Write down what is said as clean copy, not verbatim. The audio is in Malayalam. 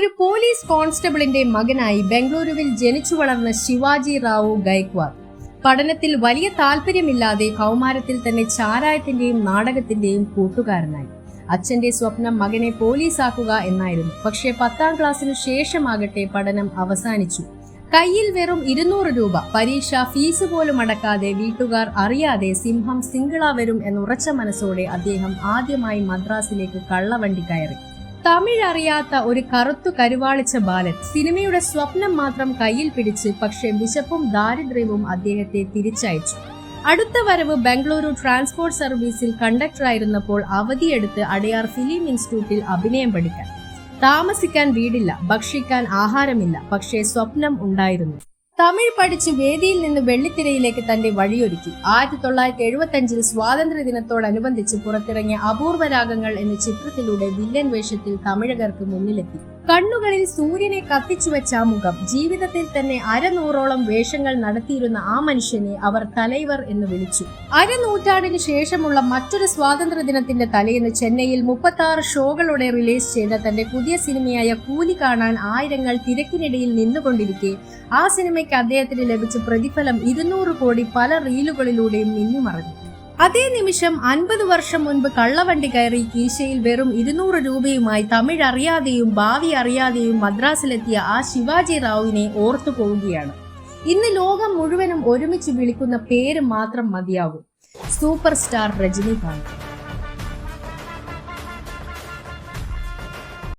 ഒരു പോലീസ് കോൺസ്റ്റബിളിന്റെ മകനായി ബംഗളൂരുവിൽ ജനിച്ചു വളർന്ന ശിവാജി റാവു ഗൈക്വാദ് പഠനത്തിൽ വലിയ താല്പര്യമില്ലാതെ കൗമാരത്തിൽ തന്നെ ചാരായത്തിന്റെയും നാടകത്തിന്റെയും കൂട്ടുകാരനായി. അച്ഛന്റെ സ്വപ്നം മകനെ പോലീസാക്കുക എന്നായിരുന്നു. പക്ഷേ 10ാം ക്ലാസ്സിനു ശേഷമാകട്ടെ പഠനം അവസാനിച്ചു. കയ്യിൽ വെറും 200 രൂപ, പരീക്ഷ ഫീസ് പോലും അടക്കാതെ, വീട്ടുകാർ അറിയാതെ സിംഹം സിംഗിള വരും എന്നുറച്ച മനസ്സോടെ അദ്ദേഹം ആദ്യമായി മദ്രാസിലേക്ക് കള്ളവണ്ടി കയറി. തമിഴ് അറിയാത്ത ഒരു കറുത്തു കരുവാളിച്ച ബാലൻ സിനിമയുടെ സ്വപ്നം മാത്രം കയ്യിൽ പിടിച്ച്, പക്ഷേ വിശപ്പും ദാരിദ്ര്യവും അദ്ദേഹത്തെ തിരിച്ചയച്ചു. അടുത്ത വരവ് ബംഗളൂരു ട്രാൻസ്പോർട്ട് സർവീസിൽ കണ്ടക്ടറായിരുന്നപ്പോൾ അവധിയെടുത്ത് അടയാർ ഫിലിം ഇൻസ്റ്റിറ്റ്യൂട്ടിൽ അഭിനയം പഠിക്കാൻ. താമസിക്കാൻ വീടില്ല, ഭക്ഷിക്കാൻ ആഹാരമില്ല, പക്ഷേ സ്വപ്നം ഉണ്ടായിരുന്നു. തമിഴ് പഠിച്ച് വേദിയിൽ നിന്ന് വെള്ളിത്തിരയിലേക്ക് തന്റെ വഴിയൊരുക്കി. 1975 സ്വാതന്ത്ര്യ ദിനത്തോടനുബന്ധിച്ച് പുറത്തിറങ്ങിയ അപൂർവ രാഗങ്ങൾ എന്ന ചിത്രത്തിലൂടെ വില്ലൻ വേഷത്തിൽ തമിഴകർക്ക് മുന്നിലെത്തി. കണ്ണുകളിൽ സൂര്യനെ കത്തിച്ചുവെച്ച ആ മുഖം, ജീവിതത്തിൽ തന്നെ 100ഓളം വേഷങ്ങൾ നടത്തിയിരുന്ന ആ മനുഷ്യനെ അവർ തലൈവർ എന്ന് വിളിച്ചു. അരനൂറ്റാണ്ടിന് ശേഷമുള്ള മറ്റൊരു സ്വാതന്ത്ര്യ ദിനത്തിന്റെ തലേന്ന് ചെന്നൈയിൽ 36 ഷോകളോടെ റിലീസ് ചെയ്ത തന്റെ പുതിയ സിനിമയായ കൂലി കാണാൻ ആയിരങ്ങൾ തിരക്കിനിടയിൽ നിന്നുകൊണ്ടിരിക്കെ ആ സിനിമയ്ക്ക് അദ്ദേഹത്തിന് ലഭിച്ച പ്രതിഫലം 200 കോടി പല റീലുകളിലൂടെയും മിന്നിമറഞ്ഞു. അതേ നിമിഷം 50 വർഷം മുൻപ് കള്ളവണ്ടി കയറി കീശയിൽ വെറും 200 രൂപയുമായി തമിഴ് അറിയാതെയും ഭാവി അറിയാതെയും മദ്രാസിലെത്തിയ ആ ശിവാജി റാവുവിനെ ഓർത്തു പോവുകയാണ്. ഇന്ന് ലോകം മുഴുവനും ഒരുമിച്ച് വിളിക്കുന്ന പേര് മാത്രം മതിയാകും: സൂപ്പർ സ്റ്റാർ രജനീകാന്ത്.